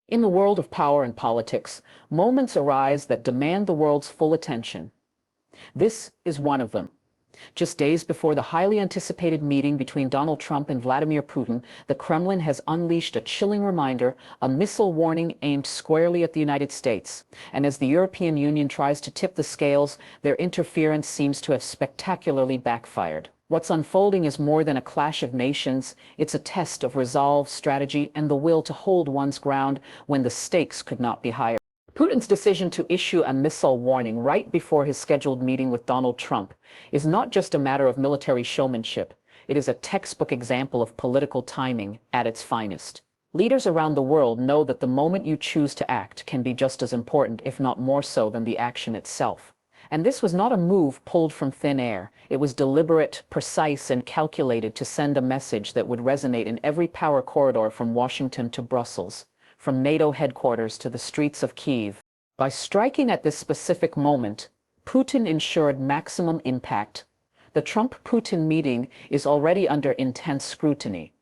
In the world of power and politics, moments arise that demand the world's full attention. This is one of them. Just days before the highly anticipated meeting between Donald Trump and Vladimir Putin, the Kremlin has unleashed a chilling reminder, a missile warning aimed squarely at the United States. And as the European Union tries to tip the scales, their interference seems to have spectacularly backfired. What's unfolding is more than a clash of nations. It's a test of resolve, strategy, and the will to hold one's ground when the stakes could not be higher. Putin's decision to issue a missile warning right before his scheduled meeting with Donald Trump is not just a matter of military showmanship. It is a textbook example of political timing at its finest. Leaders around the world know that the moment you choose to act can be just as important, if not more so, than the action itself. And this was not a move pulled from thin air. It was deliberate, precise, and calculated to send a message that would resonate in every power corridor from Washington to Brussels, from NATO headquarters to the streets of Kyiv. By striking at this specific moment, Putin ensured maximum impact. The Trump-Putin meeting is already under intense scrutiny,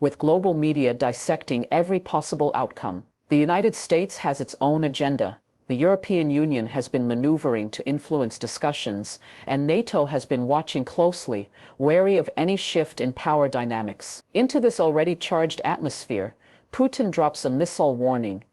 with global media dissecting every possible outcome. The United States has its own agenda. The European Union has been maneuvering to influence discussions, and NATO has been watching closely, wary of any shift in power dynamics. Into this already charged atmosphere, Putin drops a missile warning,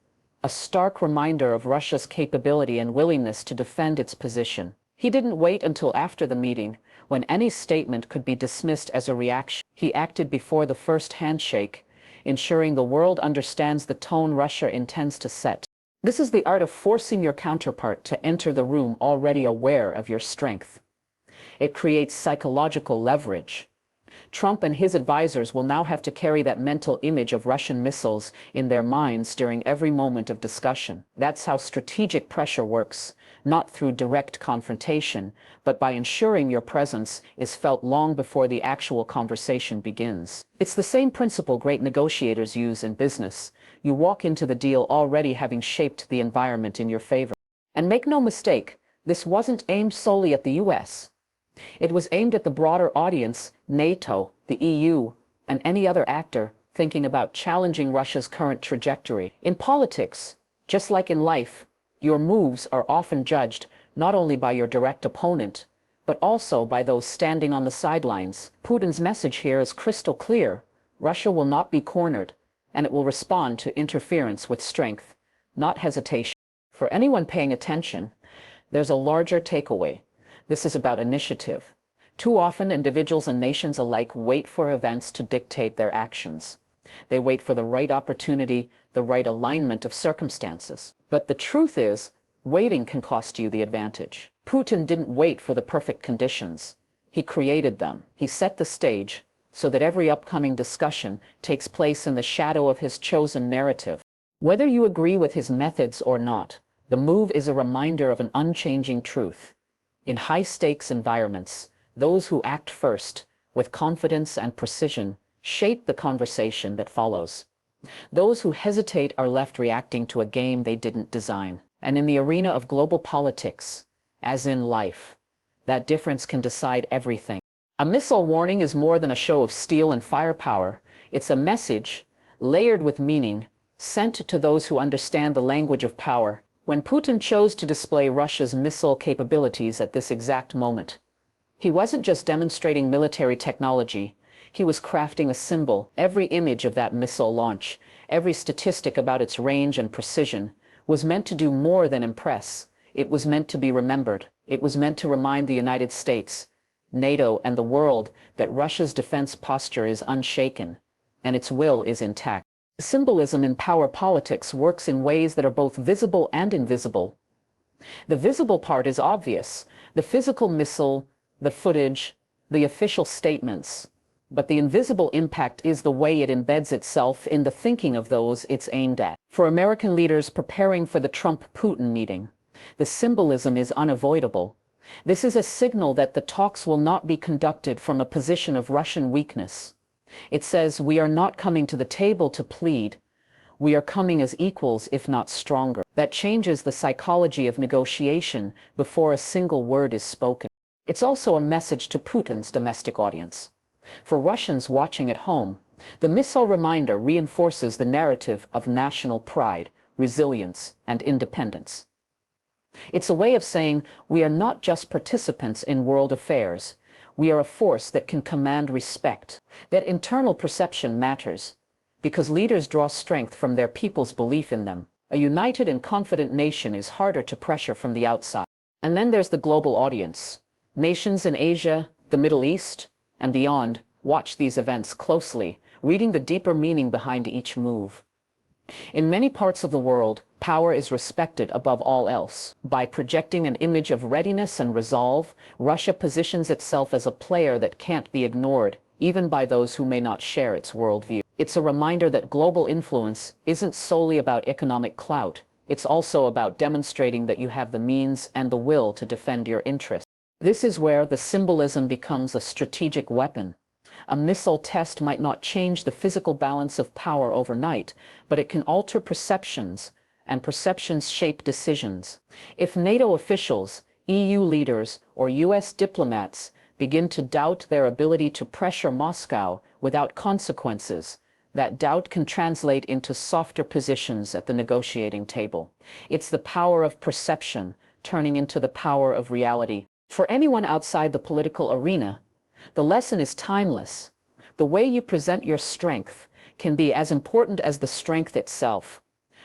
a stark reminder of Russia's capability and willingness to defend its position. He didn't wait until after the meeting, when any statement could be dismissed as a reaction. He acted before the first handshake, ensuring the world understands the tone Russia intends to set. This is the art of forcing your counterpart to enter the room already aware of your strength. It creates psychological leverage. Trump and his advisors will now have to carry that mental image of Russian missiles in their minds during every moment of discussion. That's how strategic pressure works, not through direct confrontation, but by ensuring your presence is felt long before the actual conversation begins. It's the same principle great negotiators use in business. You walk into the deal already having shaped the environment in your favor. And make no mistake, this wasn't aimed solely at the US. It was aimed at the broader audience, NATO, the EU, and any other actor thinking about challenging Russia's current trajectory. In politics, just like in life, your moves are often judged not only by your direct opponent, but also by those standing on the sidelines. Putin's message here is crystal clear. Russia will not be cornered, and it will respond to interference with strength, not hesitation. For anyone paying attention, there's a larger takeaway. This is about initiative. Too often, individuals and nations alike wait for events to dictate their actions. They wait for the right opportunity, the right alignment of circumstances. But the truth is, waiting can cost you the advantage. Putin didn't wait for the perfect conditions. He created them. He set the stage so that every upcoming discussion takes place in the shadow of his chosen narrative. Whether you agree with his methods or not, the move is a reminder of an unchanging truth. In high-stakes environments, those who act first, with confidence and precision, shape the conversation that follows. Those who hesitate are left reacting to a game they didn't design. And in the arena of global politics, as in life, that difference can decide everything. A missile warning is more than a show of steel and firepower. It's a message, layered with meaning, sent to those who understand the language of power. When Putin chose to display Russia's missile capabilities at this exact moment, he wasn't just demonstrating military technology. He was crafting a symbol. Every image of that missile launch, every statistic about its range and precision, was meant to do more than impress. It was meant to be remembered. It was meant to remind the United States, NATO, and the world that Russia's defense posture is unshaken, and its will is intact. Symbolism in power politics works in ways that are both visible and invisible. The visible part is obvious: the physical missile, the footage, the official statements. But the invisible impact is the way it embeds itself in the thinking of those it's aimed at. For American leaders preparing for the Trump-Putin meeting, the symbolism is unavoidable. This is a signal that the talks will not be conducted from a position of Russian weakness. It says we are not coming to the table to plead. We are coming as equals, if not stronger. That changes the psychology of negotiation before a single word is spoken. It's also a message to Putin's domestic audience. For Russians watching at home, The missile reminder reinforces the narrative of national pride, resilience, and independence. It's a way of saying we are not just participants in world affairs, we are a force that can command respect. That internal perception matters, because leaders draw strength from their people's belief in them. A united and confident nation is harder to pressure from the outside. And then there's the global audience. Nations in Asia, the Middle East, and beyond watch these events closely, reading the deeper meaning behind each move. In many parts of the world, power is respected above all else. By projecting an image of readiness and resolve, Russia positions itself as a player that can't be ignored, even by those who may not share its worldview. It's a reminder that global influence isn't solely about economic clout. It's also about demonstrating that you have the means and the will to defend your interests. This is where the symbolism becomes a strategic weapon. A missile test might not change the physical balance of power overnight, but it can alter perceptions, and perceptions shape decisions. If NATO officials, EU leaders, or US diplomats begin to doubt their ability to pressure Moscow without consequences, that doubt can translate into softer positions at the negotiating table. It's the power of perception turning into the power of reality. For anyone outside the political arena, the lesson is timeless. The way you present your strength can be as important as the strength itself.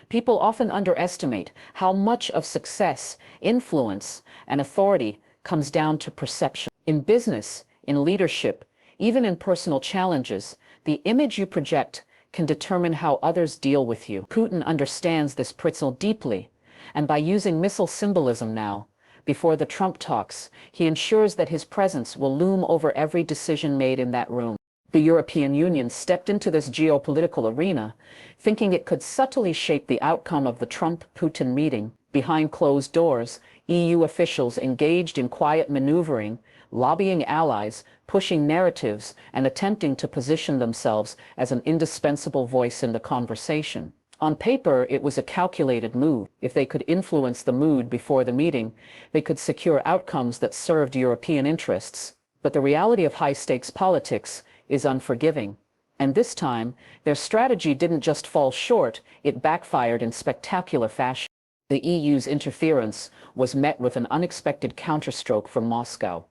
People often underestimate how much of success, influence, and authority comes down to perception. In business, in leadership, even in personal challenges, the image you project can determine how others deal with you. Putin understands this principle deeply, and by using missile symbolism now, before the Trump talks, he ensures that his presence will loom over every decision made in that room. The European Union stepped into this geopolitical arena, thinking it could subtly shape the outcome of the Trump-Putin meeting. Behind closed doors, EU officials engaged in quiet maneuvering, lobbying allies, pushing narratives, and attempting to position themselves as an indispensable voice in the conversation. On paper, it was a calculated move. If they could influence the mood before the meeting, they could secure outcomes that served European interests. But the reality of high-stakes politics is unforgiving. And this time, their strategy didn't just fall short, it backfired in spectacular fashion. The EU's interference was met with an unexpected counterstroke from Moscow.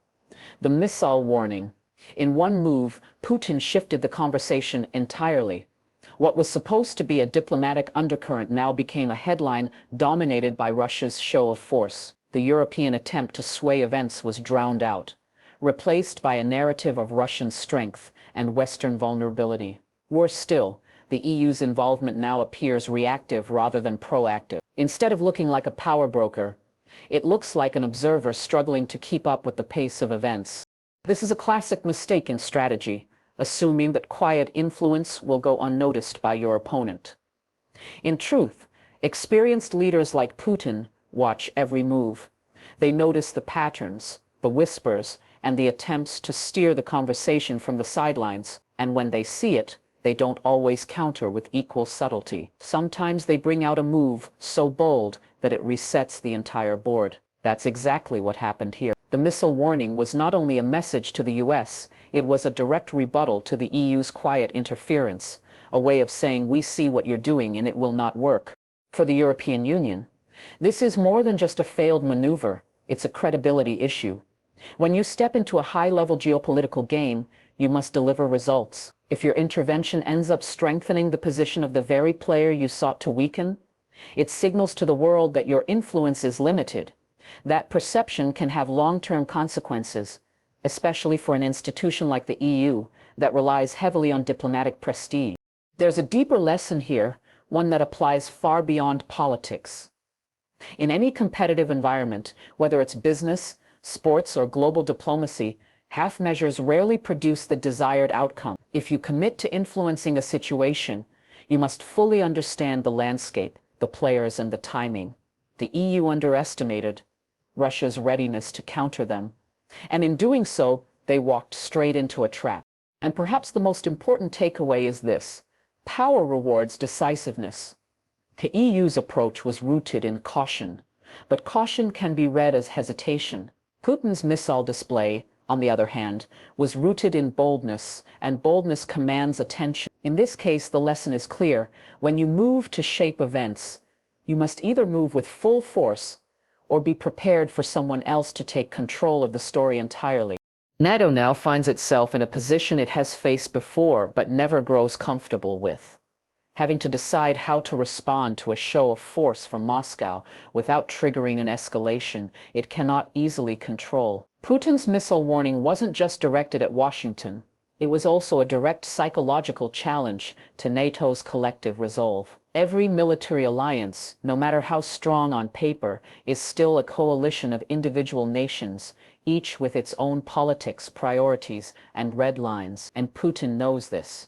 The missile warning. In one move, Putin shifted the conversation entirely. What was supposed to be a diplomatic undercurrent now became a headline dominated by Russia's show of force. The European attempt to sway events was drowned out, replaced by a narrative of Russian strength and Western vulnerability. Worse still, the EU's involvement now appears reactive rather than proactive. Instead of looking like a power broker, it looks like an observer struggling to keep up with the pace of events. This is a classic mistake in strategy, assuming that quiet influence will go unnoticed by your opponent. In truth, experienced leaders like Putin watch every move. They notice the patterns, the whispers, and the attempts to steer the conversation from the sidelines, and when they see it, they don't always counter with equal subtlety. Sometimes they bring out a move so bold that it resets the entire board. That's exactly what happened here. The missile warning was not only a message to the US, it was a direct rebuttal to the EU's quiet interference, a way of saying we see what you're doing and it will not work. For the European Union, this is more than just a failed maneuver, it's a credibility issue. When you step into a high-level geopolitical game, you must deliver results. If your intervention ends up strengthening the position of the very player you sought to weaken, it signals to the world that your influence is limited. That perception can have long-term consequences, especially for an institution like the EU that relies heavily on diplomatic prestige. There's a deeper lesson here, one that applies far beyond politics. In any competitive environment, whether it's business, sports, or global diplomacy, half measures rarely produce the desired outcome. If you commit to influencing a situation, you must fully understand the landscape, the players, and the timing. The EU underestimated Russia's readiness to counter them, and in doing so, they walked straight into a trap. And perhaps the most important takeaway is this: power rewards decisiveness. The EU's approach was rooted in caution, but caution can be read as hesitation. Putin's missile display on the other hand, was rooted in boldness, and boldness commands attention. In this case, the lesson is clear. When you move to shape events, you must either move with full force or be prepared for someone else to take control of the story entirely. NATO now finds itself in a position it has faced before but never grows comfortable with, having to decide how to respond to a show of force from Moscow without triggering an escalation it cannot easily control. Putin's missile warning wasn't just directed at Washington. It was also a direct psychological challenge to NATO's collective resolve. Every military alliance, no matter how strong on paper, is still a coalition of individual nations, each with its own politics, priorities, and red lines, and Putin knows this.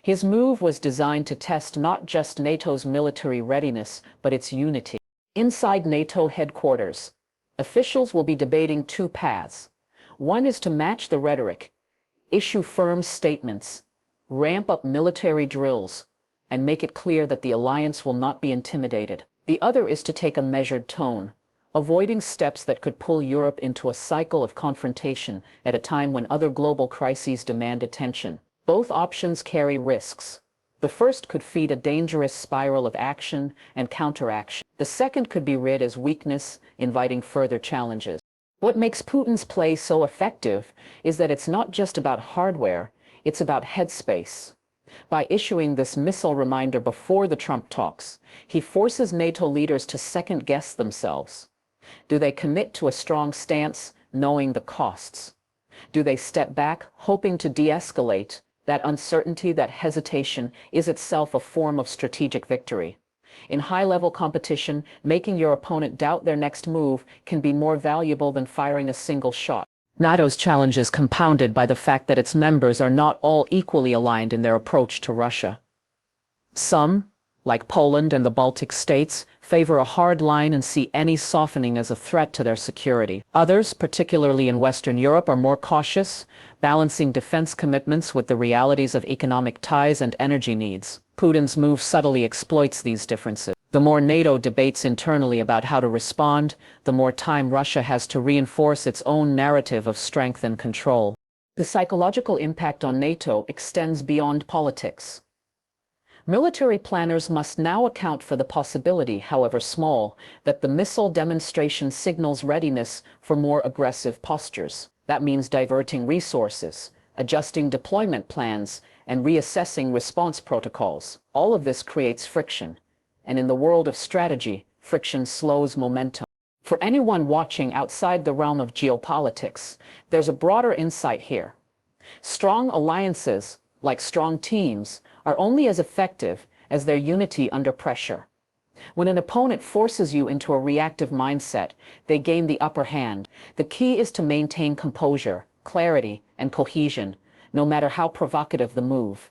His move was designed to test not just NATO's military readiness, but its unity. Inside NATO headquarters, officials will be debating two paths. One is to match the rhetoric, issue firm statements, ramp up military drills, and make it clear that the alliance will not be intimidated. The other is to take a measured tone, avoiding steps that could pull Europe into a cycle of confrontation at a time when other global crises demand attention. Both options carry risks. The first could feed a dangerous spiral of action and counteraction. The second could be read as weakness, inviting further challenges. What makes Putin's play so effective is that it's not just about hardware, it's about headspace. By issuing this missile reminder before the Trump talks, he forces NATO leaders to second-guess themselves. Do they commit to a strong stance, knowing the costs? Do they step back, hoping to de-escalate? That uncertainty, that hesitation, is itself a form of strategic victory. In high-level competition, making your opponent doubt their next move can be more valuable than firing a single shot. NATO's challenge is compounded by the fact that its members are not all equally aligned in their approach to Russia. Some, like Poland and the Baltic states, favor a hard line and see any softening as a threat to their security. Others, particularly in Western Europe, are more cautious, balancing defense commitments with the realities of economic ties and energy needs. Putin's move subtly exploits these differences. The more NATO debates internally about how to respond, the more time Russia has to reinforce its own narrative of strength and control. The psychological impact on NATO extends beyond politics. Military planners must now account for the possibility, however small, that the missile demonstration signals readiness for more aggressive postures. That means diverting resources, adjusting deployment plans, and reassessing response protocols. All of this creates friction. And in the world of strategy, friction slows momentum. For anyone watching outside the realm of geopolitics, there's a broader insight here. Strong alliances, like strong teams, are only as effective as their unity under pressure. When an opponent forces you into a reactive mindset, they gain the upper hand. The key is to maintain composure, clarity, and cohesion, no matter how provocative the move.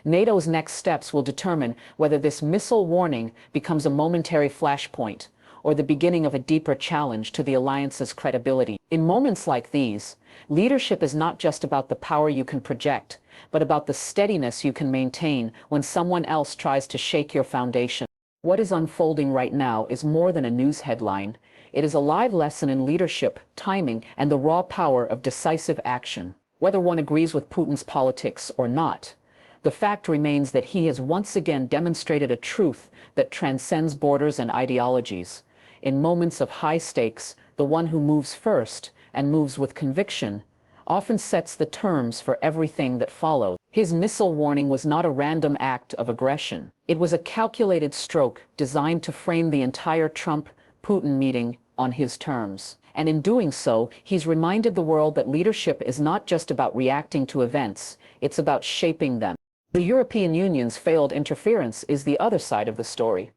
NATO's next steps will determine whether this missile warning becomes a momentary flashpoint or the beginning of a deeper challenge to the alliance's credibility. In moments like these, leadership is not just about the power you can project, but about the steadiness you can maintain when someone else tries to shake your foundation. What is unfolding right now is more than a news headline. It is a live lesson in leadership, timing, and the raw power of decisive action. Whether one agrees with Putin's politics or not, the fact remains that he has once again demonstrated a truth that transcends borders and ideologies. In moments of high stakes, the one who moves first and moves with conviction often sets the terms for everything that follows. His missile warning was not a random act of aggression. It was a calculated stroke designed to frame the entire Trump-Putin meeting on his terms. And in doing so, he's reminded the world that leadership is not just about reacting to events, it's about shaping them. The European Union's failed interference is the other side of the story.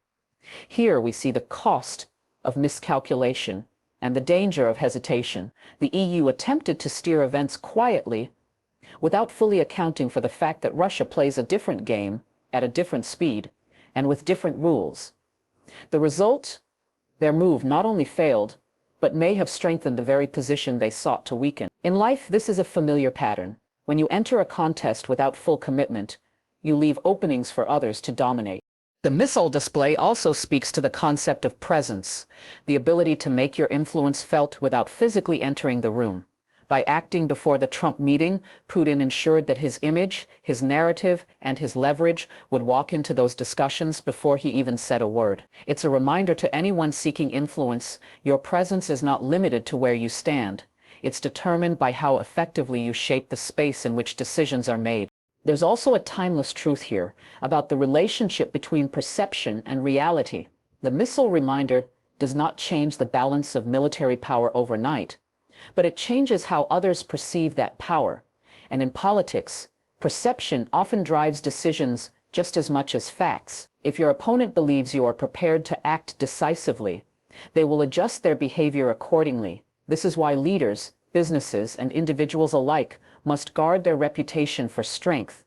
Here we see the cost of miscalculation and the danger of hesitation. The EU attempted to steer events quietly without fully accounting for the fact that Russia plays a different game at a different speed and with different rules. The result? Their move not only failed, but may have strengthened the very position they sought to weaken. In life, this is a familiar pattern. When you enter a contest without full commitment, you leave openings for others to dominate. The missile display also speaks to the concept of presence, the ability to make your influence felt without physically entering the room. By acting before the Trump meeting, Putin ensured that his image, his narrative, and his leverage would walk into those discussions before he even said a word. It's a reminder to anyone seeking influence, your presence is not limited to where you stand. It's determined by how effectively you shape the space in which decisions are made. There's also a timeless truth here about the relationship between perception and reality. The missile reminder does not change the balance of military power overnight, but it changes how others perceive that power. And in politics, perception often drives decisions just as much as facts. If your opponent believes you are prepared to act decisively, they will adjust their behavior accordingly. This is why leaders, businesses, and individuals alike must guard their reputation for strength,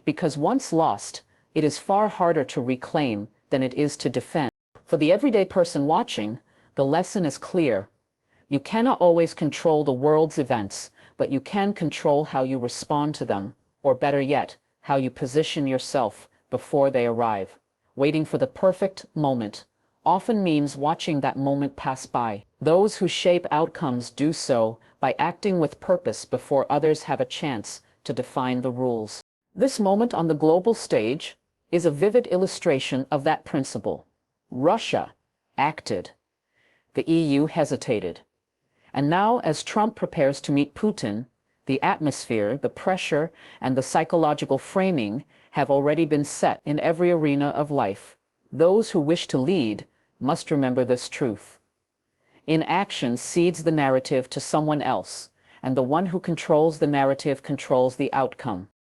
because once lost, it is far harder to reclaim than it is to defend. For the everyday person watching, the lesson is clear. You cannot always control the world's events, but you can control how you respond to them, or better yet, how you position yourself before they arrive. Waiting for the perfect moment often means watching that moment pass by. Those who shape outcomes do so by acting with purpose before others have a chance to define the rules. This moment on the global stage is a vivid illustration of that principle. Russia acted. The EU hesitated. And now, as Trump prepares to meet Putin, the atmosphere, the pressure, and the psychological framing have already been set in every arena of life. Those who wish to lead must remember this truth. Inaction cedes the narrative to someone else, and the one who controls the narrative controls the outcome.